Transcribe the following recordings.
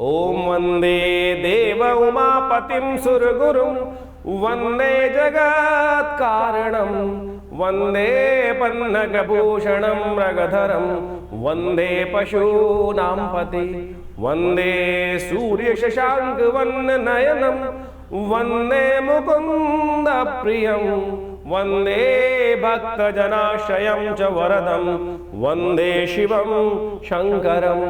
ओम वंदे देव उमापतिं सुरगुरुं वंदे जगत् कारणं वंदे पन्नगभूषणं मृगधरं वंदे पशूनां पति वंदे सूर्यशशाङ्कवन्ननयनं वंदे मुकुन्द प्रियं वंदे भक्तजनाश्रयं च वरदं वंदे शिवं शंकरं।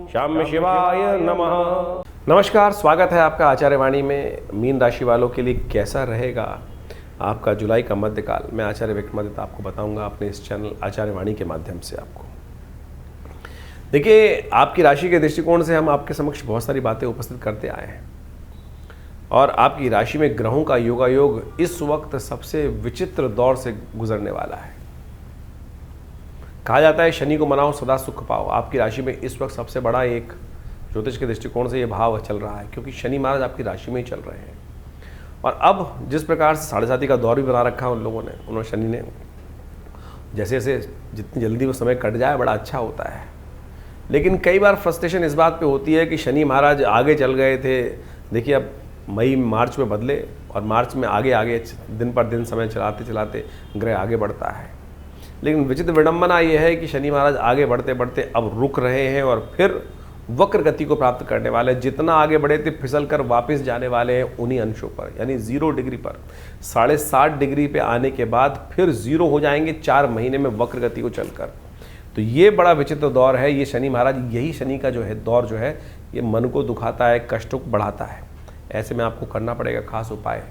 श्याम शिवाय नमः। नमस्कार, स्वागत है आपका आचार्य वाणी में। मीन राशि वालों के लिए कैसा रहेगा आपका जुलाई का मध्यकाल, मैं आचार्य विक्रमादित्य आपको बताऊंगा अपने इस चैनल आचार्य वाणी के माध्यम से। आपको देखिए, आपकी राशि के दृष्टिकोण से हम आपके समक्ष बहुत सारी बातें उपस्थित करते आए हैं और आपकी राशि में ग्रहों का योगायोग इस वक्त सबसे विचित्र दौर से गुजरने वाला है। कहा जाता है शनि को मनाओ सदा सुख पाओ। आपकी राशि में इस वक्त सबसे बड़ा एक ज्योतिष के दृष्टिकोण से ये भाव चल रहा है, क्योंकि शनि महाराज आपकी राशि में ही चल रहे हैं। और अब जिस प्रकार से 7.5 का दौर भी बना रखा है उन लोगों ने, उन्होंने शनि ने, जैसे जैसे जितनी जल्दी वो समय कट जाए बड़ा अच्छा होता है। लेकिन कई बार फ्रस्ट्रेशन इस बात पे होती है कि शनि महाराज आगे चल गए थे। देखिए, अब मई मार्च में बदले और मार्च में आगे आगे दिन पर दिन समय चलाते चलाते ग्रह आगे बढ़ता है। लेकिन विचित्र विडंबना यह है कि शनि महाराज आगे बढ़ते बढ़ते अब रुक रहे हैं और फिर वक्र गति को प्राप्त करने वाले। जितना आगे बढ़े थे फिसल कर वापस जाने वाले हैं उन्हीं अंशों पर, यानी 0 डिग्री पर 7.5 डिग्री पे आने के बाद फिर 0 हो जाएंगे 4 महीने में वक्र गति को चलकर। तो ये बड़ा विचित्र दौर है। ये शनि महाराज, यही शनि का जो है दौर जो है, ये मन को दुखाता है, कष्टों को बढ़ाता है। ऐसे में आपको करना पड़ेगा खास उपाय,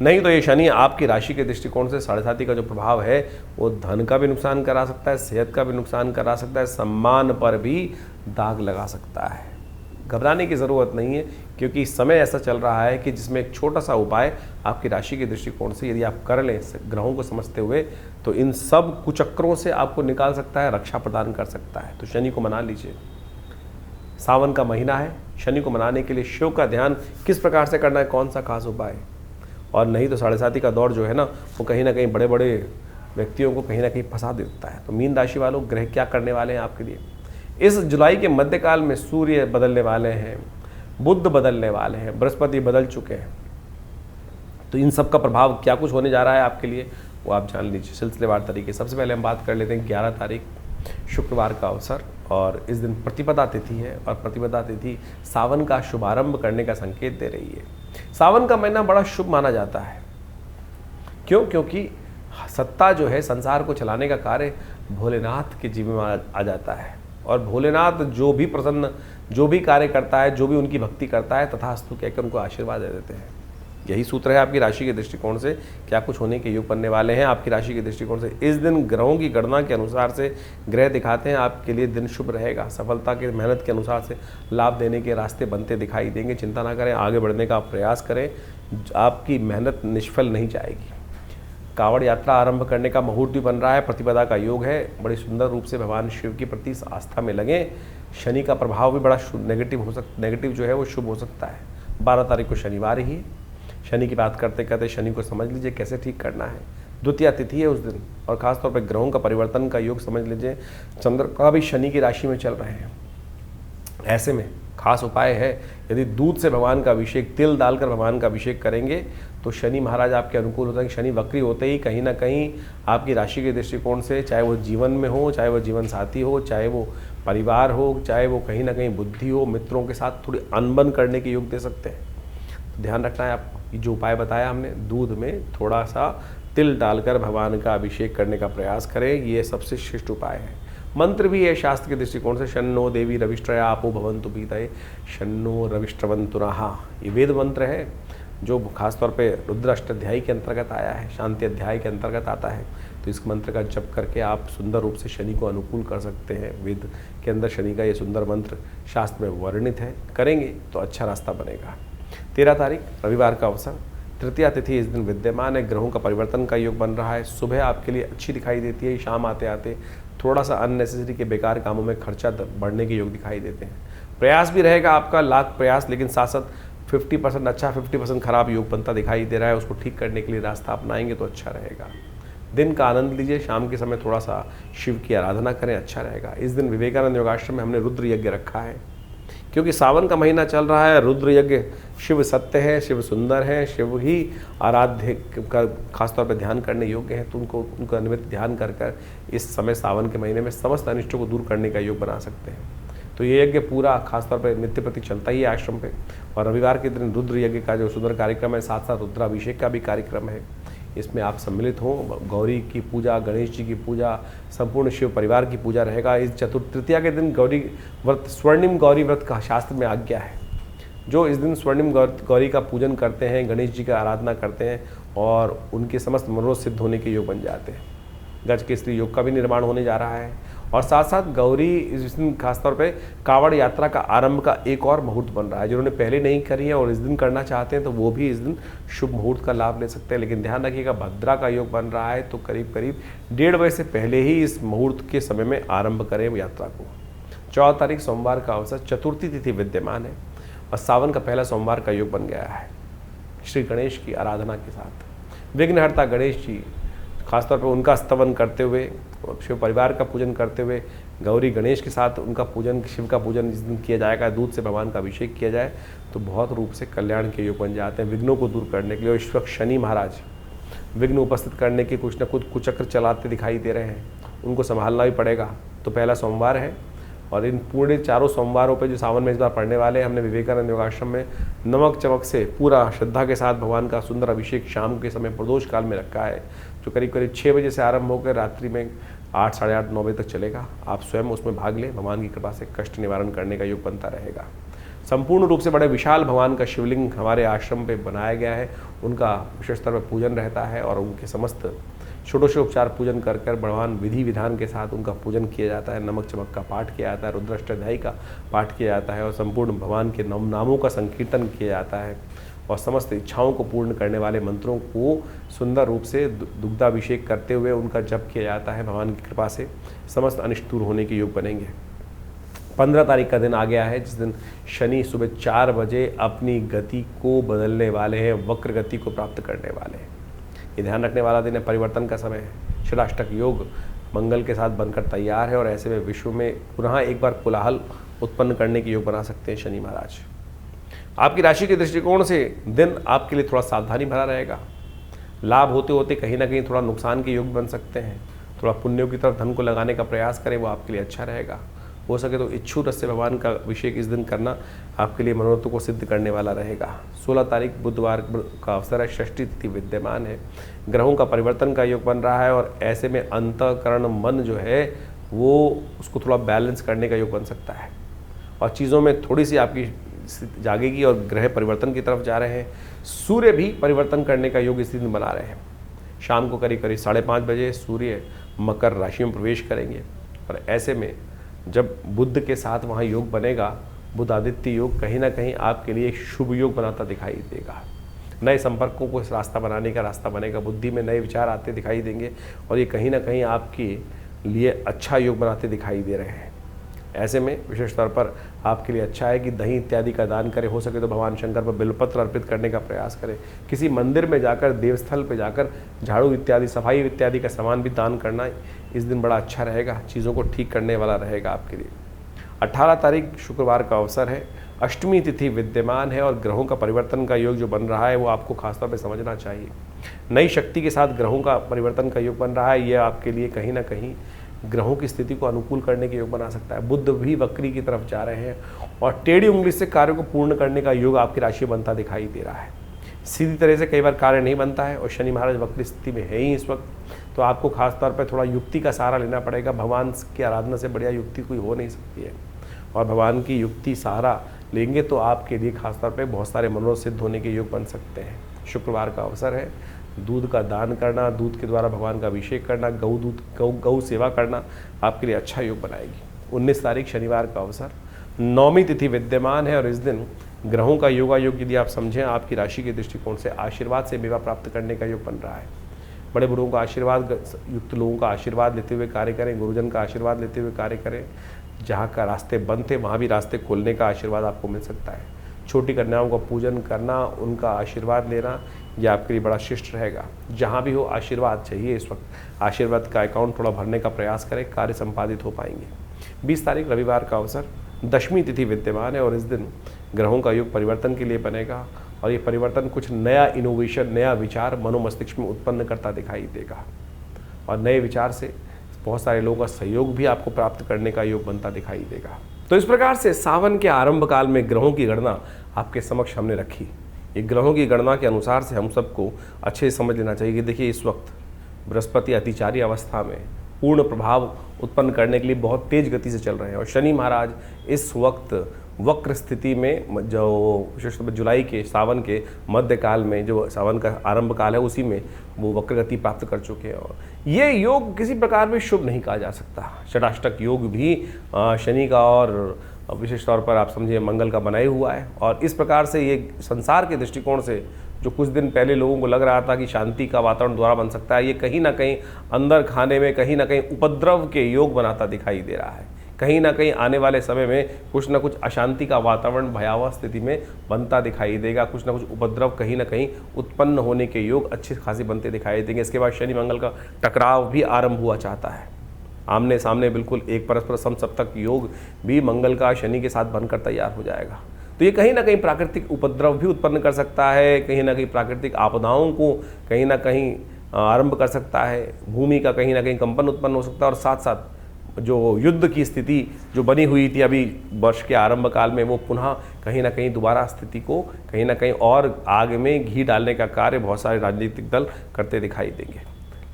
नहीं तो ये शनि आपकी राशि के दृष्टिकोण से 7.5 का जो प्रभाव है वो धन का भी नुकसान करा सकता है, सेहत का भी नुकसान करा सकता है, सम्मान पर भी दाग लगा सकता है। घबराने की ज़रूरत नहीं है, क्योंकि समय ऐसा चल रहा है कि जिसमें एक छोटा सा उपाय आपकी राशि के दृष्टिकोण से यदि आप कर लें ग्रहों को समझते हुए, तो इन सब कुचक्रों से आपको निकाल सकता है, रक्षा प्रदान कर सकता है। तो शनि को मना लीजिए। सावन का महीना है, शनि को मनाने के लिए शिव का ध्यान किस प्रकार से करना है, कौन सा खास उपाय, और नहीं तो 7.5 का दौर जो है ना, वो कहीं ना कहीं बड़े बड़े व्यक्तियों को कहीं ना कहीं फंसा देता है। तो मीन राशि वालों, ग्रह क्या करने वाले हैं आपके लिए इस जुलाई के मध्यकाल में? सूर्य बदलने वाले हैं, बुध बदलने वाले हैं, बृहस्पति बदल चुके हैं। तो इन सब का प्रभाव क्या कुछ होने जा रहा है आपके लिए, वो आप जान लीजिए सिलसिलेवार तरीके। सबसे पहले हम बात कर लेते हैं 11 तारीख शुक्रवार का अवसर, और इस दिन प्रतिपदा तिथि है। और प्रतिपदा तिथि सावन का शुभारंभ करने का संकेत दे रही है। सावन का महीना बड़ा शुभ माना जाता है। क्यों? क्योंकि सत्ता जो है, संसार को चलाने का कार्य भोलेनाथ के जीवन में आ जाता है। और भोलेनाथ जो भी प्रसन्न, जो भी कार्य करता है, जो भी उनकी भक्ति करता है, तथास्तु कहकर उनको आशीर्वाद दे देते हैं। यही सूत्र है आपकी राशि के दृष्टिकोण से क्या कुछ होने के योग बनने वाले हैं आपकी राशि के दृष्टिकोण से। इस दिन ग्रहों की गणना के अनुसार से ग्रह दिखाते हैं आपके लिए दिन शुभ रहेगा। सफलता के मेहनत के अनुसार से लाभ देने के रास्ते बनते दिखाई देंगे। चिंता ना करें, आगे बढ़ने का प्रयास करें, आपकी मेहनत निष्फल नहीं जाएगी। कांवड़ यात्रा आरंभ करने का मुहूर्त भी बन रहा है, प्रतिपदा का योग है। बड़ी सुंदर रूप से भगवान शिव के प्रति आस्था में लगें। शनि का प्रभाव भी बड़ा नेगेटिव जो है वो शुभ हो सकता है। 12 तारीख को शनिवार ही है। शनि की बात करते करते शनि को समझ लीजिए कैसे ठीक करना है। द्वितीया तिथि है उस दिन, और खासतौर पर ग्रहों का परिवर्तन का योग समझ लीजिए। चंद्र का भी शनि की राशि में चल रहे हैं। ऐसे में खास उपाय है, यदि दूध से भगवान का अभिषेक, तिल डालकर भगवान का अभिषेक करेंगे तो शनि महाराज आपके अनुकूल होता है। शनि वक्री होते ही कहीं ना कहीं आपकी राशि के दृष्टिकोण से, चाहे वो जीवन में हो, चाहे वो जीवन साथी हो, चाहे वो परिवार हो, चाहे वो कहीं ना कहीं बुद्धि हो, मित्रों के साथ थोड़ी अनबन करने के योग दे सकते हैं। तो ध्यान रखना है आपको। जो उपाय बताया हमने, दूध में थोड़ा सा तिल डालकर भगवान का अभिषेक करने का प्रयास करें, ये सबसे श्रेष्ठ उपाय है। मंत्र भी है शास्त्र के दृष्टिकोण से, शन्नो देवी रविष्ट्रया आपो भवन्तु पीतये शन्नो रविष्ट्रवन्तुनः। ये वेद मंत्र है जो खासतौर पे रुद्र अष्टाध्यायी के अंतर्गत आया है, शांति अध्याय के अंतर्गत आता है। तो इस मंत्र का जप करके आप सुंदर रूप से शनि को अनुकूल कर सकते हैं। वेद के अंदर शनि का ये सुंदर मंत्र शास्त्र में वर्णित है, करेंगे तो अच्छा रास्ता बनेगा। 13 तारीख रविवार का अवसर, तृतीया तिथि इस दिन विद्यमान है। ग्रहों का परिवर्तन का योग बन रहा है। सुबह आपके लिए अच्छी दिखाई देती है, शाम आते आते थोड़ा सा अननेसेसरी के बेकार कामों में खर्चा बढ़ने के योग दिखाई देते हैं। प्रयास भी रहेगा आपका, लाख प्रयास, लेकिन साथ साथ 50% अच्छा 50% खराब योग बनता दिखाई दे रहा है। उसको ठीक करने के लिए रास्ता अपनाएंगे तो अच्छा रहेगा। दिन का आनंद लीजिए, शाम के समय थोड़ा सा शिव की आराधना करें, अच्छा रहेगा। इस दिन विवेकानंद योगाश्रम में हमने रुद्र यज्ञ रखा है। क्योंकि सावन का महीना चल रहा है, रुद्र यज्ञ, शिव सत्य है, शिव सुंदर है, शिव ही आराध्य का खासतौर पर ध्यान करने योग्य है। तो उनका निमित्त ध्यान कर कर इस समय सावन के महीने में समस्त अनिष्टों को दूर करने का योग बना सकते हैं। तो ये यज्ञ पूरा खासतौर पर नित्य प्रति चलता ही है आश्रम पे। और रविवार के दिन रुद्र यज्ञ का जो सुंदर कार्यक्रम है, साथ साथ रुद्राभिषेक का भी कार्यक्रम है। इसमें आप सम्मिलित हों। गौरी की पूजा, गणेश जी की पूजा, संपूर्ण शिव परिवार की पूजा रहेगा। इस तृतीया के दिन गौरी व्रत, स्वर्णिम गौरी व्रत का शास्त्र में आज्ञा है। जो इस दिन स्वर्णिम गौरी का पूजन करते हैं, गणेश जी का आराधना करते हैं और उनके समस्त मनोरथ सिद्ध होने के योग बन जाते हैं। गज केसरी योग का भी निर्माण होने जा रहा है। और साथ साथ गौरी इस दिन खासतौर पे कावड़ यात्रा का आरंभ का एक और मुहूर्त बन रहा है। जिन्होंने पहले नहीं करी है और इस दिन करना चाहते हैं तो वो भी इस दिन शुभ मुहूर्त का लाभ ले सकते हैं। लेकिन ध्यान रखिएगा, भद्रा का योग बन रहा है तो करीब करीब 1:30 बजे से पहले ही इस मुहूर्त के समय में आरंभ करें यात्रा को। 14 तारीख सोमवार का अवसर, चतुर्थी तिथि विद्यमान है और सावन का पहला सोमवार का योग बन गया है। श्री गणेश की आराधना के साथ विघ्नहर्ता गणेश जी, खासतौर पर उनका स्तवन करते हुए, शिव परिवार का पूजन करते हुए, गौरी गणेश के साथ उनका पूजन, शिव का पूजन जिस दिन किया जाएगा, दूध से भगवान का अभिषेक किया जाए तो बहुत रूप से कल्याण के योग बन जाते हैं। विघ्नों को दूर करने के लिए, और इस वक्त शनि महाराज विघ्न उपस्थित करने के कुछ न कुछ कुचक्र चलाते दिखाई दे रहे हैं, उनको संभालना भी पड़ेगा। तो पहला सोमवार है और इन पूरे 4 सोमवारों पे जो सावन में इस बार पढ़ने वाले हैं, हमने विवेकानंद योगाश्रम में नमक चमक से पूरा श्रद्धा के साथ भगवान का सुंदर अभिषेक शाम के समय प्रदोष काल में रखा है, जो करीब करीब 6 बजे से आरंभ होकर रात्रि में 8, साढ़े 8, 9 बजे तक चलेगा। आप स्वयं उसमें भाग लें, भगवान की कृपा से कष्ट निवारण करने का योग बनता रहेगा। संपूर्ण रूप से बड़े विशाल भगवान का शिवलिंग हमारे आश्रम पे बनाया गया है, उनका विशेष स्तर पर पूजन रहता है और उनके समस्त षोडशोपचार पूजन कर कर भगवान विधि विधान के साथ उनका पूजन किया जाता है। नमक चमक का पाठ किया जाता है, रुद्राष्टाध्यायी का पाठ किया जाता है और संपूर्ण भगवान के नामों का संकीर्तन किया जाता है और समस्त इच्छाओं को पूर्ण करने वाले मंत्रों को सुंदर रूप से दुग्धाभिषेक करते हुए उनका जप किया जाता है। भगवान की कृपा से समस्त अनिष्ट दूर होने के योग बनेंगे। 15 तारीख का दिन आ गया है, जिस दिन शनि सुबह 4 बजे अपनी गति को बदलने वाले हैं, वक्र गति को प्राप्त करने वाले हैं। ये ध्यान रखने वाला दिन है, परिवर्तन का समय है। षडाष्टक योग मंगल के साथ बनकर तैयार है और ऐसे में विश्व में पुनः एक बार कोलाहल उत्पन्न करने के योग बना सकते हैं शनि महाराज। आपकी राशि के दृष्टिकोण से दिन आपके लिए थोड़ा सावधानी भरा रहेगा। लाभ होते होते कहीं ना कहीं थोड़ा नुकसान के योग बन सकते हैं। थोड़ा पुण्यों की तरफ धन को लगाने का प्रयास करें, वो आपके लिए अच्छा रहेगा। हो सके तो इच्छु रस से भगवान का अभिषेक इस दिन करना आपके लिए मनोरथों को सिद्ध करने वाला रहेगा। 16 तारीख बुधवार का अवसर है, षष्ठी तिथि विद्यमान है, ग्रहों का परिवर्तन का योग बन रहा है और ऐसे में अंतःकरण मन जो है वो उसको थोड़ा बैलेंस करने का योग बन सकता है और चीज़ों में थोड़ी सी आपकी जागेगी और ग्रह परिवर्तन की तरफ जा रहे हैं। सूर्य भी परिवर्तन करने का योग इस दिन बना रहे हैं। शाम को करीब करीब 5:30 बजे सूर्य मकर राशि में प्रवेश करेंगे और ऐसे में जब बुध के साथ वहाँ योग बनेगा, बुध आदित्य योग, कहीं ना कहीं आपके लिए शुभ योग बनाता दिखाई देगा। नए संपर्कों को इस रास्ता बनाने का रास्ता बनेगा, बुद्धि में नए विचार आते दिखाई देंगे और ये कहीं ना कहीं आपके लिए अच्छा योग बनाते दिखाई दे रहे हैं। ऐसे में विशेष तौर पर आपके लिए अच्छा है कि दही इत्यादि का दान करें। हो सके तो भगवान शंकर पर बिल्वपत्र अर्पित करने का प्रयास करें। किसी मंदिर में जाकर, देवस्थल पर जाकर झाड़ू इत्यादि, सफाई इत्यादि का सामान भी दान करना इस दिन बड़ा अच्छा रहेगा, चीज़ों को ठीक करने वाला रहेगा आपके लिए। 18 तारीख शुक्रवार का अवसर है, अष्टमी तिथि विद्यमान है और ग्रहों का परिवर्तन का योग जो बन रहा है वो आपको खासतौर पर समझना चाहिए। नई शक्ति के साथ ग्रहों का परिवर्तन का योग बन रहा है, ये आपके लिए कहीं ना कहीं ग्रहों की स्थिति को अनुकूल करने के योग बना सकता है। बुध भी वक्री की तरफ जा रहे हैं और टेढ़ी उंगली से कार्य को पूर्ण करने का योग आपकी राशि बनता दिखाई दे रहा है। सीधी तरह से कई बार कार्य नहीं बनता है और शनि महाराज वक्री स्थिति में है ही इस वक्त, तो आपको खास तौर पर थोड़ा युक्ति का सहारा लेना पड़ेगा। भगवान की आराधना से बढ़िया युक्ति कोई हो नहीं सकती है और भगवान की युक्ति सहारा लेंगे तो आपके लिए खासतौर पर बहुत सारे मनोरथ सिद्ध होने के योग बन सकते हैं। शुक्रवार का अवसर है, दूध का दान करना, दूध के द्वारा भगवान का अभिषेक करना, गौ सेवा करना आपके लिए अच्छा योग बनाएगी। 19 तारीख शनिवार का अवसर, नौमी तिथि विद्यमान है और इस दिन ग्रहों का योगा योग यदि आप समझें आपकी राशि के दृष्टिकोण से आशीर्वाद से मेवा प्राप्त करने का योग बन रहा है। बड़े बुढ़ों का आशीर्वाद युक्त लोगों का आशीर्वाद लेते हुए कार्य करें, गुरुजन का आशीर्वाद लेते हुए कार्य करें। जहाँ का रास्ते बंद थे वहाँ भी रास्ते खोलने का आशीर्वाद आपको मिल सकता है। छोटी कन्याओं का पूजन करना, उनका आशीर्वाद लेना, यह आपके लिए बड़ा शिष्ट रहेगा। जहाँ भी हो आशीर्वाद चाहिए इस वक्त, आशीर्वाद का अकाउंट थोड़ा भरने का प्रयास करें, कार्य संपादित हो पाएंगे। 20 तारीख रविवार का अवसर, दशमी तिथि विद्यमान है और इस दिन ग्रहों का योग परिवर्तन के लिए बनेगा और ये परिवर्तन कुछ नया इनोवेशन, नया विचार मनोमस्तिष्क में उत्पन्न करता दिखाई देगा और नए विचार से बहुत सारे लोगों का सहयोग भी आपको प्राप्त करने का योग बनता दिखाई देगा। तो इस प्रकार से सावन के आरंभ काल में ग्रहों की गणना आपके समक्ष हमने रखी। ये ग्रहों की गणना के अनुसार से हम सबको अच्छे से समझ लेना चाहिए कि देखिए इस वक्त बृहस्पति अतिचारी अवस्था में पूर्ण प्रभाव उत्पन्न करने के लिए बहुत तेज गति से चल रहे हैं और शनि महाराज इस वक्त वक्र स्थिति में, जो विशेषतः जुलाई के सावन के मध्य काल में जो सावन का आरंभ काल है उसी में वो वक्र गति प्राप्त कर चुके हैं और ये योग किसी प्रकार में शुभ नहीं कहा जा सकता। षडाष्टक योग भी शनि का और विशेष तौर पर आप समझिए मंगल का बनाया हुआ है और इस प्रकार से ये संसार के दृष्टिकोण से जो कुछ दिन पहले लोगों को लग रहा था कि शांति का वातावरण दोबारा बन सकता है, ये कहीं ना कहीं अंदर खाने में कहीं ना कहीं उपद्रव के योग बनाता दिखाई दे रहा है। कहीं ना कहीं आने वाले समय में कुछ ना कुछ अशांति का वातावरण भयावह स्थिति में बनता दिखाई देगा, कुछ ना कुछ उपद्रव कहीं ना कहीं उत्पन्न होने के योग अच्छे खासी बनते दिखाई देंगे। इसके बाद शनि मंगल का टकराव भी आरंभ हुआ चाहता है, आमने सामने बिल्कुल एक परस्पर समसप्तक योग भी मंगल का शनि के साथ बनकर तैयार हो जाएगा। तो ये कहीं ना कहीं प्राकृतिक उपद्रव भी उत्पन्न कर सकता है, कहीं ना कहीं प्राकृतिक आपदाओं को कहीं ना कहीं आरंभ कर सकता है, भूमि का कहीं ना कहीं कंपन उत्पन्न हो सकता है और साथ साथ जो युद्ध की स्थिति जो बनी हुई थी अभी वर्ष के आरंभ काल में वो पुनः कहीं ना कहीं दोबारा स्थिति को कहीं ना कहीं और आग में घी डालने का कार्य बहुत सारे राजनीतिक दल करते दिखाई देंगे।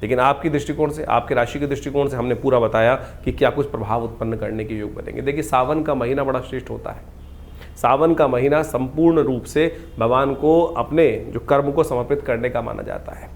लेकिन आपकी दृष्टिकोण से, आपके राशि के दृष्टिकोण से हमने पूरा बताया कि क्या कुछ प्रभाव उत्पन्न करने के योग बनेंगे। देखिए सावन का महीना बड़ा श्रेष्ठ होता है। सावन का महीना संपूर्ण रूप से भगवान को अपने जो कर्म को समर्पित करने का माना जाता है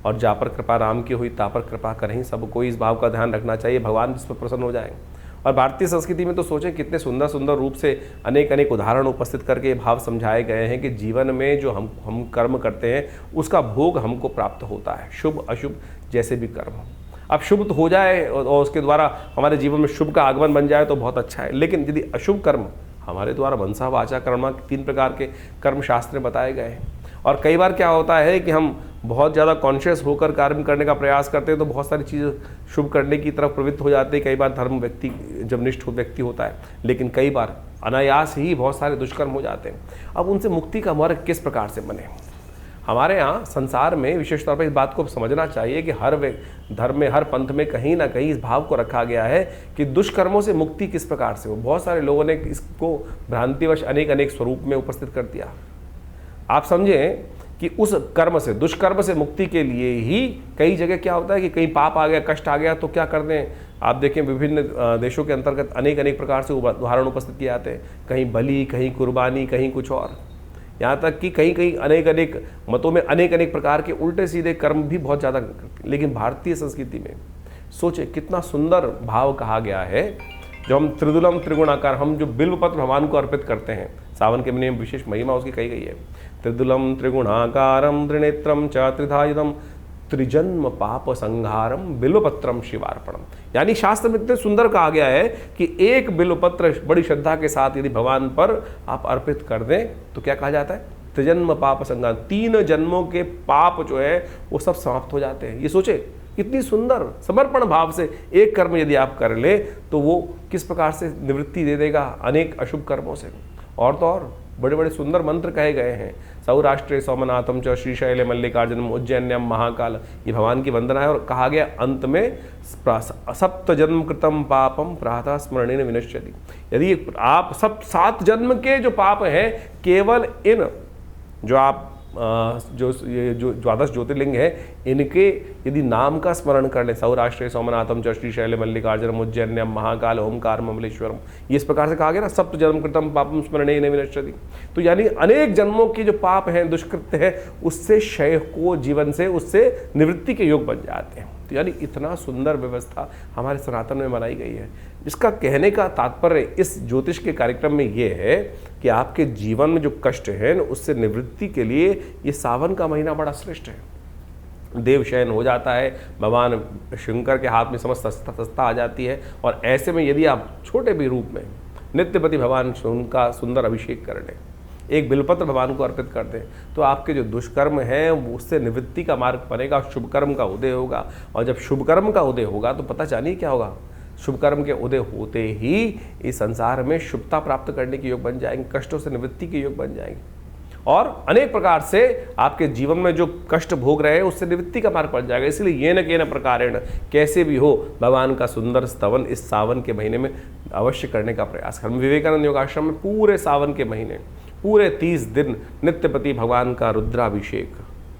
और जा पर कृपा राम की हुई ता पर कृपा करहीं सबको, इस भाव का ध्यान रखना चाहिए, भगवान इस पर प्रसन्न हो जाएंगे। और भारतीय संस्कृति में तो सोचें कितने सुंदर सुंदर रूप से अनेक अनेक उदाहरण उपस्थित करके ये भाव समझाए गए हैं कि जीवन में जो हम कर्म करते हैं उसका भोग हमको प्राप्त होता है, शुभ अशुभ जैसे भी कर्म हो। अब शुभ तो हो जाए और उसके द्वारा हमारे जीवन में शुभ का आगमन बन जाए तो बहुत अच्छा है, लेकिन यदि अशुभ कर्म हमारे द्वारा मनसा वाचा कर्म 3 प्रकार के कर्म शास्त्र में बताए गए हैं। और कई बार क्या होता है कि हम बहुत ज़्यादा कॉन्शियस होकर कार्य करने का प्रयास करते हैं तो बहुत सारी चीज़ें शुभ करने की तरफ प्रवृत्त हो जाते हैं। कई बार धर्म व्यक्ति जब निष्ठ व्यक्ति होता है, लेकिन कई बार अनायास ही बहुत सारे दुष्कर्म हो जाते हैं। अब उनसे मुक्ति का मार्ग किस प्रकार से बने? हमारे यहाँ संसार में विशेष तौर पर इस बात को समझना चाहिए कि हर धर्म में, हर पंथ में कहीं ना कहीं इस भाव को रखा गया है कि दुष्कर्मों से मुक्ति किस प्रकार से हो। बहुत सारे लोगों ने इसको भ्रांतिवश अनेक अनेक स्वरूप में उपस्थित कर दिया। आप समझें कि उस कर्म से, दुष्कर्म से मुक्ति के लिए ही कई जगह क्या होता है कि कहीं पाप आ गया, कष्ट आ गया तो क्या करते हैं। आप देखें विभिन्न देशों के अंतर्गत अनेक अनेक प्रकार से उदाहरण उपस्थित किए जाते हैं, कहीं बलि, कहीं कुर्बानी, कहीं कुछ और, यहाँ तक कि कहीं कहीं अनेक अनेक मतों में अनेक अनेक प्रकार के उल्टे सीधे कर्म भी बहुत ज़्यादा करते हैं। लेकिन भारतीय संस्कृति में सोचे कितना सुंदर भाव कहा गया है, जो हम त्रिदुलम त्रिगुणाकार, हम जो बिल्वपत्र भगवान को अर्पित करते हैं, सावन के महीने में विशेष महिमा उसकी कही गई है। त्रिदुलम त्रिगुणाकारम त्रिनेत्रम च त्रिधायुधम त्रिजन्म पाप संहारम बिल्वपत्रम शिवार्पणम। यानी शास्त्र में इतने सुंदर कहा गया है कि एक बिल्वपत्र बड़ी श्रद्धा के साथ यदि भगवान पर आप अर्पित कर दें तो क्या कहा जाता है? त्रिजन्म पाप संहार, 3 जन्मों के पाप जो है वो सब समाप्त हो जाते हैं। ये सोचे कितनी सुंदर समर्पण भाव से एक कर्म यदि आप कर ले तो वो किस प्रकार से निवृत्ति दे देगा अनेक अशुभ कर्मों से। और तो और बड़े बड़े सुंदर मंत्र कहे गए हैं, सौराष्ट्रे सोमनाथम च श्रीशैले मल्लिकार्जुनम उज्जैन्यम महाकाल, ये भगवान की वंदना है। और कहा गया अंत में सप्त जन्म कृतम पापम प्रातः स्मरणेन विनश्यति। यदि आप 7 जन्म के जो पाप हैं केवल इन जो आप जो द्वादश ज्योतिर्लिंग है इनके यदि नाम का स्मरण कर ले, सौराष्ट्रे सोमनाथम च श्रीशैले मल्लिकार्जुनम उज्जैन्यम महाकाल ओमकार ममलेश्वरम, ये इस प्रकार से कहा गया ना, सप्त जन्म कृतम पापम स्मरणेन विनश्यति। तो यानी अनेक जन्मों के जो पाप हैं, दुष्कृत्य है, उससे क्षय को जीवन से उससे निवृत्ति के योग बन जाते हैं। तो यानी इतना सुंदर व्यवस्था हमारे सनातन में बनाई गई है। इसका कहने का तात्पर्य इस ज्योतिष के कार्यक्रम में ये है कि आपके जीवन में जो कष्ट है उससे निवृत्ति के लिए ये सावन का महीना बड़ा श्रेष्ठ है। देव शयन हो जाता है, भगवान शंकर के हाथ में समस्त सत्ता आ जाती है। और ऐसे में यदि आप छोटे भी रूप में नित्यपति भगवान उनका सुंदर अभिषेक कर लें, एक बिल्वपत्र भगवान को अर्पित कर दें, तो आपके जो दुष्कर्म हैं उससे निवृत्ति का मार्ग बनेगा, शुभ कर्म का उदय होगा। और जब शुभ कर्म का उदय होगा तो पता जानिए क्या होगा, शुभ कर्म के उदय होते ही इस संसार में शुभता प्राप्त करने के योग बन जाएंगे, कष्टों से निवृत्ति के योग बन जाएंगे और अनेक प्रकार से आपके जीवन में जो कष्ट भोग रहे हैं उससे निवृत्ति का मार्ग बन जाएगा। इसलिए ये न के न प्रकारेण कैसे भी हो भगवान का सुंदर स्तवन इस सावन के महीने में अवश्य करने का प्रयास करें। विवेकानंद योगाश्रम में पूरे सावन के महीने पूरे 30 दिन नित्यपति भगवान का रुद्राभिषेक,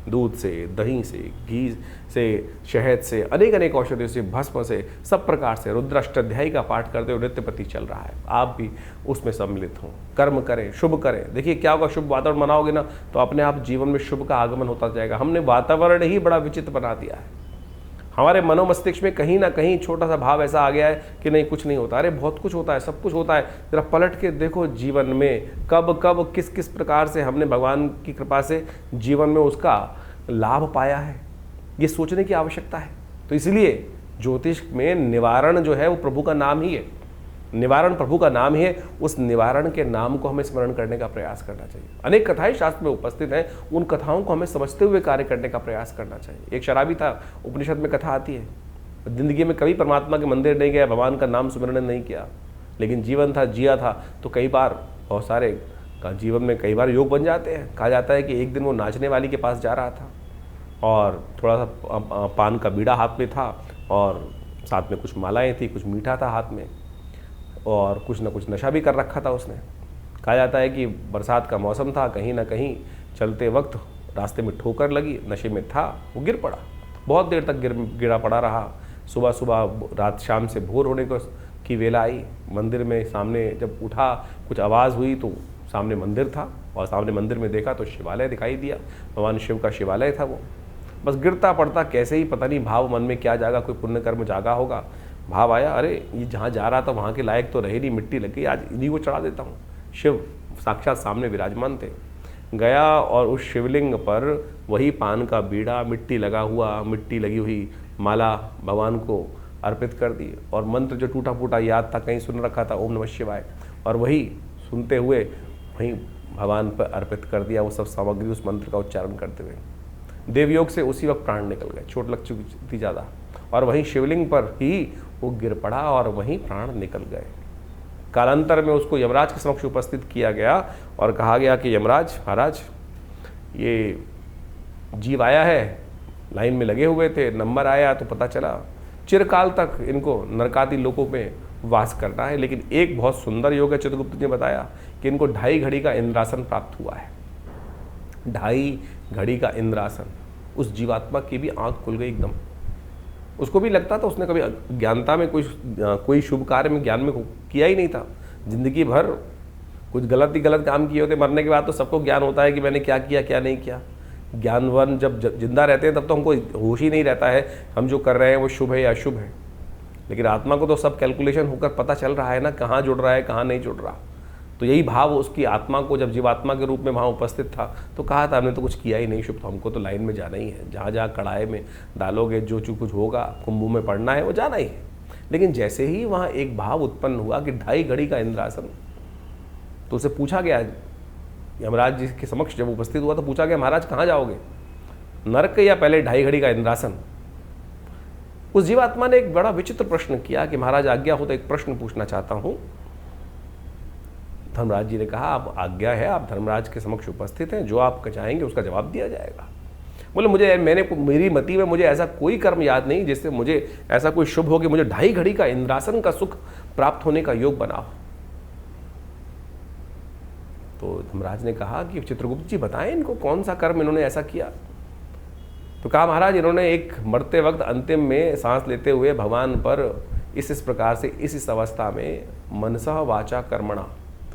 दूध से, दही से, घी से, शहद से, अनेक अनेक औषधियों से, भस्म से, सब प्रकार से रुद्राष्टाध्यायी का पाठ करते हुए नित्यपति चल रहा है। आप भी उसमें सम्मिलित हों, कर्म करें, शुभ करें। देखिए क्या होगा, शुभ वातावरण बनाओगे ना तो अपने आप जीवन में शुभ का आगमन होता जाएगा। हमने वातावरण ही बड़ा विचित्र बना दिया है। हमारे मनोमस्तिष्क में कहीं ना कहीं छोटा सा भाव ऐसा आ गया है कि नहीं कुछ नहीं होता। अरे बहुत कुछ होता है, सब कुछ होता है। जरा पलट के देखो जीवन में कब कब किस किस प्रकार से हमने भगवान की कृपा से जीवन में उसका लाभ पाया है, ये सोचने की आवश्यकता है। तो इसलिए ज्योतिष में निवारण जो है वो प्रभु का नाम ही है, निवारण प्रभु का नाम ही है। उस निवारण के नाम को हमें स्मरण करने का प्रयास करना चाहिए। अनेक कथाएं शास्त्र में उपस्थित हैं, उन कथाओं को हमें समझते हुए कार्य करने का प्रयास करना चाहिए। एक शराबी था, उपनिषद में कथा आती है, जिंदगी में कभी परमात्मा के मंदिर नहीं गया, भगवान का नाम स्मरण नहीं किया, लेकिन जीवन था, जिया था। तो कई बार बहुत सारे का जीवन में कई बार योग बन जाते हैं। कहा जाता है कि एक दिन वो नाचने वाली के पास जा रहा था और थोड़ा सा पान का बीड़ा हाथ में था और साथ में कुछ मालाएं थी, कुछ मीठा था हाथ में और कुछ ना कुछ नशा भी कर रखा था उसने। कहा जाता है कि बरसात का मौसम था, कहीं ना कहीं चलते वक्त रास्ते में ठोकर लगी, नशे में था, वो गिर पड़ा। बहुत देर तक गिरा पड़ा रहा। सुबह सुबह रात शाम से भोर होने की वेला आई, मंदिर में सामने जब उठा कुछ आवाज़ हुई तो सामने मंदिर था और सामने मंदिर में देखा तो शिवालय दिखाई दिया, भगवान शिव का शिवालय था वो। बस गिरता पड़ता कैसे ही पता नहीं भाव मन में क्या जागा, कोई पुण्य कर्म जागा होगा, भाव आया अरे ये जहाँ जा रहा था वहाँ के लायक तो रहे नहीं, मिट्टी लग गई, आज इन्हीं को चढ़ा देता हूँ। शिव साक्षात सामने विराजमान थे। गया और उस शिवलिंग पर वही पान का बीड़ा, मिट्टी लगा हुआ, मिट्टी लगी हुई माला भगवान को अर्पित कर दी और मंत्र जो टूटा फूटा याद था, कहीं सुन रखा था, ओम नमः शिवाय, और वही सुनते हुए वहीं भगवान पर अर्पित कर दिया वो सब सामग्री, उस मंत्र का उच्चारण करते हुए। देवयोग से उसी वक्त प्राण निकल गए, चोट लग चुकी थी ज़्यादा, और वहीं शिवलिंग पर ही वो गिर पड़ा और वहीं प्राण निकल गए। कालांतर में उसको यमराज के समक्ष उपस्थित किया गया और कहा गया कि यमराज महाराज, ये जीव आया है, लाइन में लगे हुए थे, नंबर आया तो पता चला चिरकाल तक इनको नरकादि लोकों में वास करना है, लेकिन एक बहुत सुंदर योग है, चित्रगुप्त ने बताया कि इनको 2.5 घड़ी का इंद्रासन प्राप्त हुआ है। 2.5 घड़ी का इंद्रासन, उस जीवात्मा की भी आंख खुल गई एकदम। उसको भी लगता था उसने कभी ज्ञानता में कोई शुभ कार्य में ज्ञान में किया ही नहीं था, जिंदगी भर कुछ गलत काम किए होते। मरने के बाद तो सबको ज्ञान होता है कि मैंने क्या किया क्या नहीं किया। ज्ञानवान जब जिंदा रहते हैं तब तो हमको होश ही नहीं रहता है हम जो कर रहे हैं वो शुभ है या अशुभ है, लेकिन आत्मा को तो सब कैलकुलेशन होकर पता चल रहा है ना, कहाँ जुड़ रहा है कहाँ नहीं जुड़ रहा। तो यही भाव उसकी आत्मा को जब जीवात्मा के रूप में वहाँ उपस्थित था तो कहा था हमने तो कुछ किया ही नहीं शुभ, तो हमको तो लाइन में जाना ही है, जहाँ जहाँ कड़ाई में डालोगे जो कुछ होगा, कुंभों में पड़ना है वो जाना ही है। लेकिन जैसे ही वहाँ एक भाव उत्पन्न हुआ कि 2.5 घड़ी का इंद्रासन, तो उसे पूछा गया, यमराज जी के समक्ष जब उपस्थित हुआ तो पूछा गया महाराज कहाँ जाओगे, नरक या पहले 2.5 घड़ी का इंद्रासन। उस जीवात्मा ने एक बड़ा विचित्र प्रश्न किया कि महाराज आज्ञा हो तो एक प्रश्न पूछना चाहता हूँ। धर्मराज जी ने कहा आप आज्ञा है, आप धर्मराज के समक्ष उपस्थित हैं, जो आप चाहेंगे उसका जवाब दिया जाएगा। बोले मेरी मति में मुझे ऐसा कोई कर्म याद नहीं जिससे मुझे ऐसा कोई शुभ हो कि मुझे 2.5 घड़ी का इंद्रासन का सुख प्राप्त होने का योग बना हो। तो धर्मराज ने कहा कि चित्रगुप्त जी बताएं इनको कौन सा कर्म इन्होंने ऐसा किया। तो कहा महाराज इन्होंने एक मरते वक्त अंतिम में सांस लेते हुए भगवान पर इस प्रकार से इस अवस्था में मनसः वाचा कर्मणा,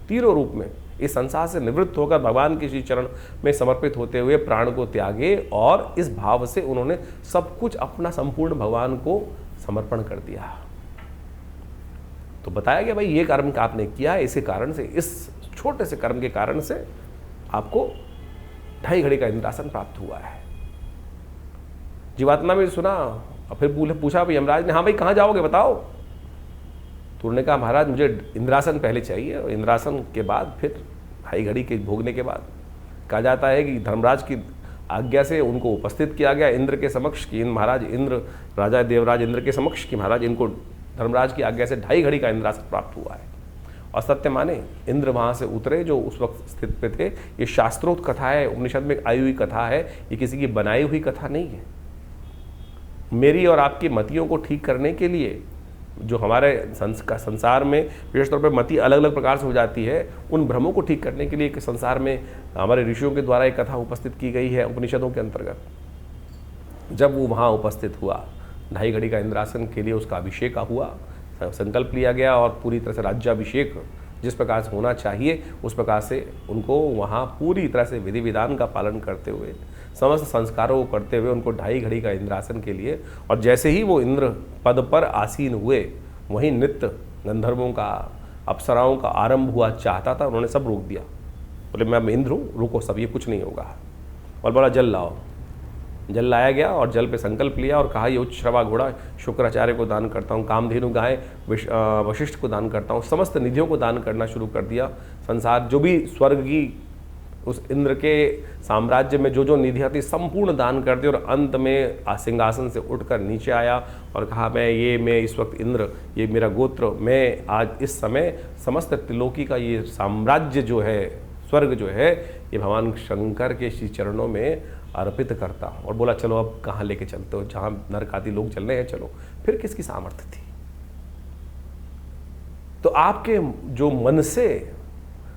तीनों रूप में इस संसार से निवृत्त होकर भगवान के श्री चरण में समर्पित होते हुए प्राण को त्यागे और इस भाव से उन्होंने सब कुछ अपना संपूर्ण भगवान को समर्पण कर दिया। तो बताया गया भाई ये कर्म आपने किया, इसी कारण से, इस छोटे से कर्म के कारण से आपको 2.5 घड़ी का इंद्रासन प्राप्त हुआ है। जीवात्मा में सुना और फिर पूछा यमराज ने, हाँ भाई कहाँ जाओगे बताओ। तो उन्होंने कहा महाराज मुझे इंद्रासन पहले चाहिए और इंद्रासन के बाद फिर 2.5 घड़ी के भोगने के बाद। कहा जाता है कि धर्मराज की आज्ञा से उनको उपस्थित किया गया इंद्र के समक्ष कि महाराज इंद्र, राजा देवराज इंद्र के समक्ष कि महाराज इनको धर्मराज की आज्ञा से 2.5 घड़ी का इंद्रासन प्राप्त हुआ है। और सत्य माने इंद्र वहाँ से उतरे जो उस वक्त स्थित पे थे। ये शास्त्रोक्त कथा है, उपनिषद में आई हुई कथा है, ये किसी की बनाई हुई कथा नहीं है। मेरी और आपकी मतियों को ठीक करने के लिए जो हमारे संसार में विशेष तौर पर मति अलग अलग प्रकार से हो जाती है, उन भ्रमों को ठीक करने के लिए एक संसार में हमारे ऋषियों के द्वारा एक कथा उपस्थित की गई है उपनिषदों के अंतर्गत। जब वो वहाँ उपस्थित हुआ, 2.5 घड़ी का इंद्रासन के लिए उसका अभिषेक हुआ, संकल्प लिया गया और पूरी तरह से राज्याभिषेक जिस प्रकार से होना चाहिए उस प्रकार से उनको वहाँ पूरी तरह से विधि विधान का पालन करते हुए, समस्त संस्कारों को करते हुए उनको 2.5 घड़ी का इंद्रासन के लिए, और जैसे ही वो इंद्र पद पर आसीन हुए वहीं नृत्य गंधर्वों का, अप्सराओं का आरंभ हुआ चाहता था। उन्होंने सब रोक दिया, बोले मैं इंद्र हूँ, रुको सब, ये कुछ नहीं होगा। और बोला जल लाओ। जल लाया गया और जल पे संकल्प लिया और कहा ये उच्च श्रवा घोड़ा शुक्राचार्य को दान करता हूँ, कामधेनु गाय वशिष्ठ को दान करता हूँ, समस्त निधियों को दान करना शुरू कर दिया। संसार जो भी स्वर्ग की उस इंद्र के साम्राज्य में जो जो निधियाँ थी संपूर्ण दान कर दी। और अंत में सिंहासन से उठकर नीचे आया और कहा मैं इस वक्त इंद्र, ये मेरा गोत्र, मैं आज इस समय समस्त त्रिलोकी का ये साम्राज्य जो है, स्वर्ग जो है, ये भगवान शंकर के श्री चरणों में अर्पित करता हूँ। और बोला चलो अब कहाँ लेके चलते हो, जहाँ नरक आदि लोग चल रहे हैं चलो। फिर किसकी सामर्थ्य थी? तो आपके जो मन से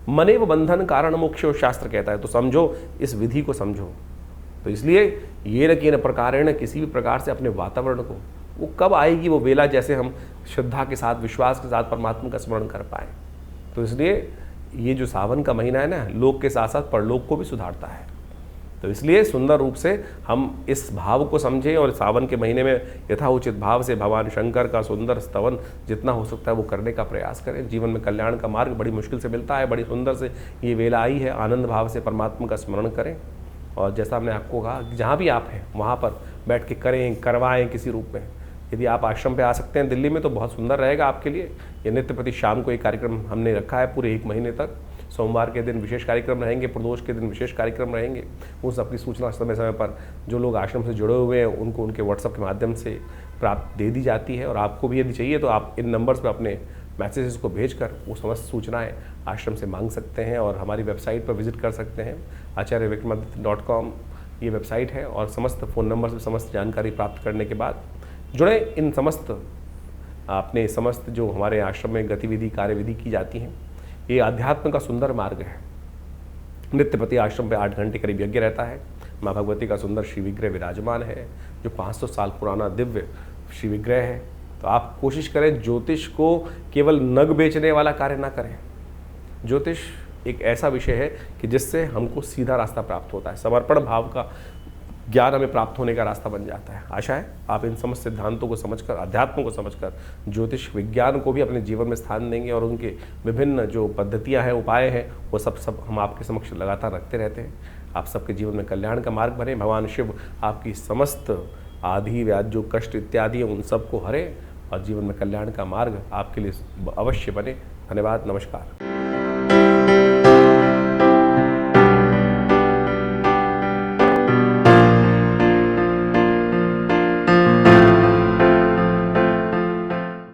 मनेव बंधन कारण मोक्षो शास्त्र कहता है, तो समझो, इस विधि को समझो। तो इसलिए ये न कि न प्रकारेण, किसी भी प्रकार से अपने वातावरण को, वो कब आएगी वो वेला जैसे हम श्रद्धा के साथ, विश्वास के साथ परमात्मा का स्मरण कर पाए। तो इसलिए ये जो सावन का महीना है ना, लोक के साथ साथ परलोक को भी सुधारता है। तो इसलिए सुंदर रूप से हम इस भाव को समझें और सावन के महीने में यथाउचित भाव से भगवान शंकर का सुंदर स्तवन जितना हो सकता है वो करने का प्रयास करें। जीवन में कल्याण का मार्ग बड़ी मुश्किल से मिलता है, बड़ी सुंदर से ये वेला आई है। आनंद भाव से परमात्मा का स्मरण करें और जैसा हमने आपको कहा, जहाँ भी आप हैं वहाँ पर बैठ के करें, करवाएँ किसी रूप में। यदि आप आश्रम पे आ सकते हैं दिल्ली में तो बहुत सुंदर रहेगा आपके लिए। ये नित्य प्रति शाम को एक कार्यक्रम हमने रखा है पूरे 1 महीने तक। सोमवार के दिन विशेष कार्यक्रम रहेंगे, प्रदोष के दिन विशेष कार्यक्रम रहेंगे। उन सबकी सूचना समय समय पर जो लोग आश्रम से जुड़े हुए हैं उनको उनके व्हाट्सएप के माध्यम से प्राप्त दे दी जाती है। और आपको भी यदि चाहिए तो आप इन नंबर्स पर अपने मैसेजेस को भेजकर वो समस्त सूचनाएं आश्रम से मांग सकते हैं और हमारी वेबसाइट पर विजिट कर सकते हैं। acharyavickramaditya.com ये वेबसाइट है और समस्त फ़ोन नंबर से समस्त जानकारी प्राप्त करने के बाद जुड़े इन समस्त अपने समस्त जो हमारे आश्रम में गतिविधि कार्यविधि की जाती हैं। ये अध्यात्म का सुंदर मार्ग है। नित्य प्रति आश्रम पे 8 घंटे करीब यज्ञ रहता है। माँ भगवती का सुंदर श्री विग्रह विराजमान है जो 500 साल पुराना दिव्य श्री विग्रह है। तो आप कोशिश करें ज्योतिष को केवल नग बेचने वाला कार्य ना करें। ज्योतिष एक ऐसा विषय है कि जिससे हमको सीधा रास्ता प्राप्त होता है, समर्पण भाव का ज्ञान हमें प्राप्त होने का रास्ता बन जाता है। आशा है आप इन समस्त सिद्धांतों को समझकर, अध्यात्म को समझकर ज्योतिष विज्ञान को भी अपने जीवन में स्थान देंगे और उनके विभिन्न जो पद्धतियां हैं, उपाय हैं, वो सब हम आपके समक्ष लगातार रखते रहते हैं। आप सबके जीवन में कल्याण का मार्ग बने। भगवान शिव आपकी समस्त आदि व्याधि जो कष्ट इत्यादि उन सबको हरे और जीवन में कल्याण का मार्ग आपके लिए अवश्य बने। धन्यवाद, नमस्कार।